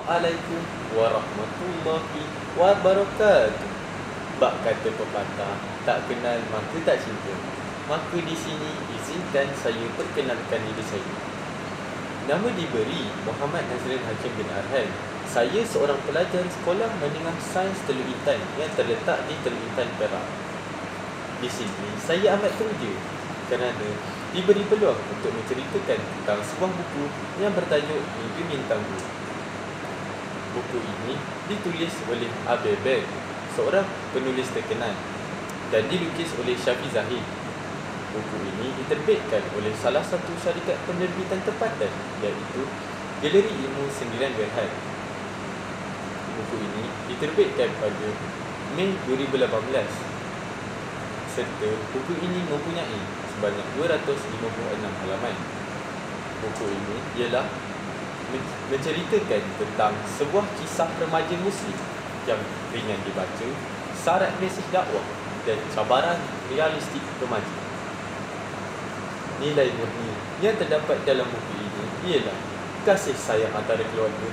Assalamualaikum warahmatullahi wabarakatuh. Bak kata pepatah, tak kenal maka tak cinta. Maka di sini izinkan saya perkenalkan diri saya. Nama diberi Muhammad Nazrin Hakim bin Arhan. Saya seorang pelajar sekolah menengah sains Teluk Intan yang terletak di Teluk Intan, Perak. Di sini saya amat teruja kerana diberi peluang untuk menceritakan tentang sebuah buku yang bertajuk Mimpi Bintangku. Buku ini ditulis oleh Abel Bell, seorang penulis terkenal, dan dilukis oleh Syafiq Zahid. Buku ini diterbitkan oleh salah satu syarikat penerbitan tempatan, iaitu Galeri Ilmu Sendirian Berhad. Buku ini diterbitkan pada Mei 2018, serta buku ini mempunyai sebanyak 256 halaman. Buku ini ialah menceritakan tentang sebuah kisah remaja Muslim yang ringan dibaca, syarat mesej dakwah dan cabaran realistik remaja. Nilai murni yang terdapat dalam buku ini ialah kasih sayang antara keluarga,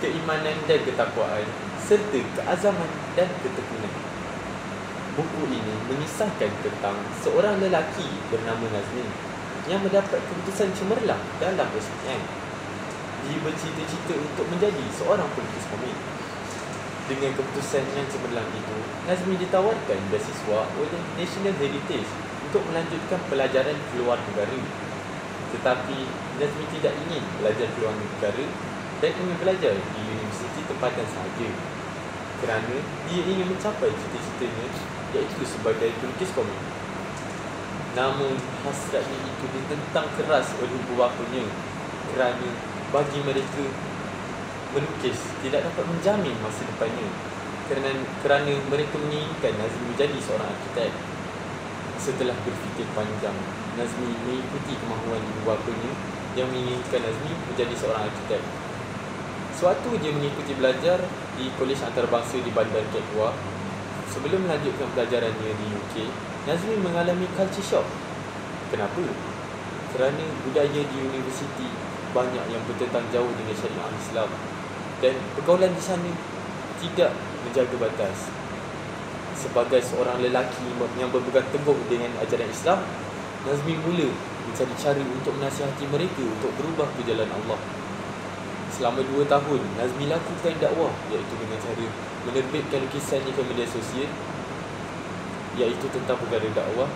keimanan dan ketakwaan, serta keazaman dan ketekunan. Buku ini mengisahkan tentang seorang lelaki bernama Nazmi yang mendapat keputusan cemerlang dalam persediaan. Dia bercita-cita untuk menjadi seorang pelukis komik. Dengan keputusan yang cemerlang itu, Nazmi ditawarkan beasiswa oleh National Heritage untuk melanjutkan pelajaran ke luar negara. Tetapi Nazmi tidak ingin belajar ke luar negara dan ingin belajar di universiti tempatan sahaja, kerana dia ingin mencapai cita-citanya, iaitu sebagai pelukis komik. Namun hasratnya itu ditentang keras oleh ibu bapanya, kerana bagi mereka melukis tidak dapat menjamin masa depannya, kerana mereka menginginkan Nazmi menjadi seorang arkitek. Setelah berfikir panjang, Nazmi mengikuti kemahuan ibu bapanya yang menginginkan Nazmi menjadi seorang arkitek. Sewaktu dia mengikuti belajar di Kolej Antarabangsa di Bandar Kekwa, sebelum melanjutkan pelajarannya di UK, Nazmi mengalami culture shock. Kenapa? Kerana budaya di universiti banyak yang bertentang jauh dengan syariah Islam, dan pergaulan di sana tidak menjaga batas. Sebagai seorang lelaki yang berpegang teguh dengan ajaran Islam, Nazmi mula mencari cara untuk menasihati mereka untuk berubah ke jalan Allah. Selama 2 tahun, Nazmi lakukan dakwah, iaitu dengan cara menerbitkan lukisannya ke media sosial, iaitu tentang perkara dakwah.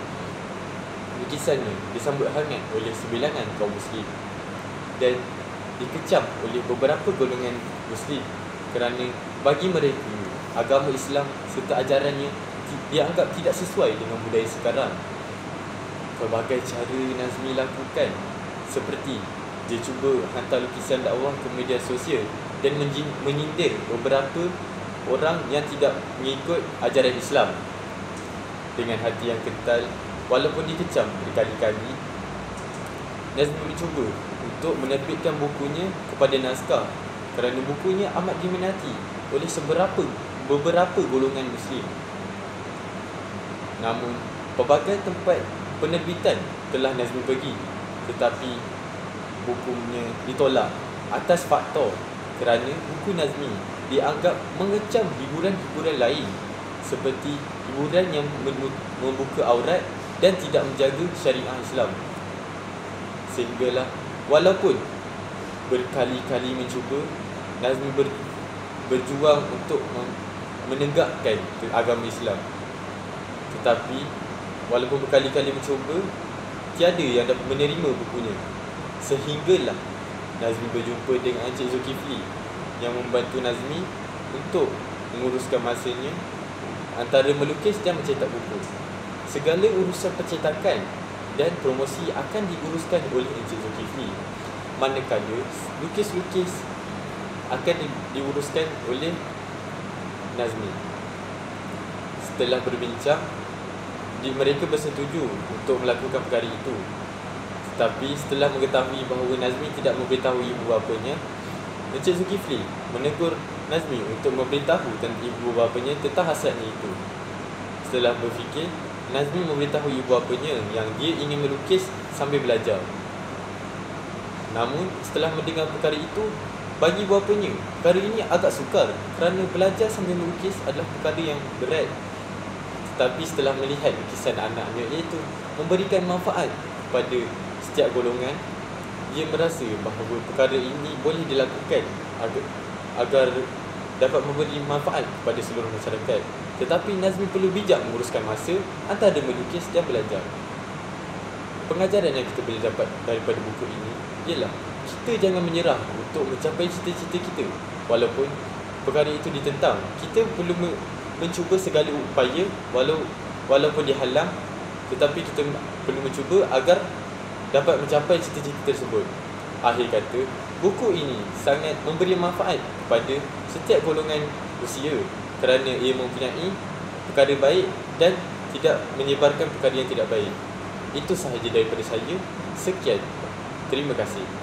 Lukisannya disambut hangat oleh sebilangan kaum Muslim dan dikecam oleh beberapa golongan Muslim kerana bagi mereka agama Islam serta ajarannya dianggap tidak sesuai dengan budaya sekarang. Pelbagai cara Nazmi lakukan, seperti dia cuba hantar lukisan dakwah ke media sosial dan menyindir beberapa orang yang tidak mengikut ajaran Islam. Dengan hati yang kental, walaupun dikecam berkali-kali, Nazmi mencuba untuk menerbitkan bukunya kepada naskah, kerana bukunya amat diminati oleh beberapa golongan Muslim. Namun, pelbagai tempat penerbitan telah Nazmi pergi, tetapi bukunya ditolak atas faktor kerana buku Nazmi dianggap mengecam hiburan-hiburan lain, seperti hiburan yang membuka aurat dan tidak menjaga syariah Islam. Sehinggalah walaupun berkali-kali mencuba, Nazmi berjuang untuk menegakkan agama Islam, tetapi walaupun berkali-kali mencuba, tiada yang dapat menerima bukunya. Sehinggalah Nazmi berjumpa dengan Encik Zulkifli yang membantu Nazmi untuk menguruskan masanya antara melukis dan mencetak buku. Segala urusan percetakan dan promosi akan diuruskan oleh Encik Zulkifli, manakala lukis-lukis akan diuruskan oleh Nazmi. Setelah berbincang, mereka bersetuju untuk melakukan perkara itu. Tetapi setelah mengetahui bahawa Nazmi tidak memberitahu ibu bapanya, Encik Zulkifli menegur Nazmi untuk memberitahu tentang ibu bapanya tentang hasratnya itu. Setelah berfikir, Nazmi memberitahu ibu bapanya yang dia ingin melukis sambil belajar. Namun setelah mendengar perkara itu, bagi buapanya, perkara ini agak sukar kerana belajar sambil melukis adalah perkara yang berat. Tetapi setelah melihat lukisan anaknya, iaitu memberikan manfaat kepada setiap golongan, dia merasa bahawa perkara ini boleh dilakukan agar dapat memberi manfaat kepada seluruh masyarakat. Tetapi Nazmi perlu bijak menguruskan masa antara melukis dan belajar. Pengajaran yang kita boleh dapat daripada buku ini ialah kita jangan menyerah untuk mencapai cita-cita kita. Walaupun perkara itu ditentang, kita perlu mencuba segala upaya walaupun dihalang, tetapi kita perlu mencuba agar dapat mencapai cita-cita tersebut. Akhir kata, buku ini sangat memberi manfaat kepada setiap golongan usia kerana ia mempunyai perkara baik dan tidak menyebarkan perkara yang tidak baik. Itu sahaja daripada saya. Sekian. Terima kasih.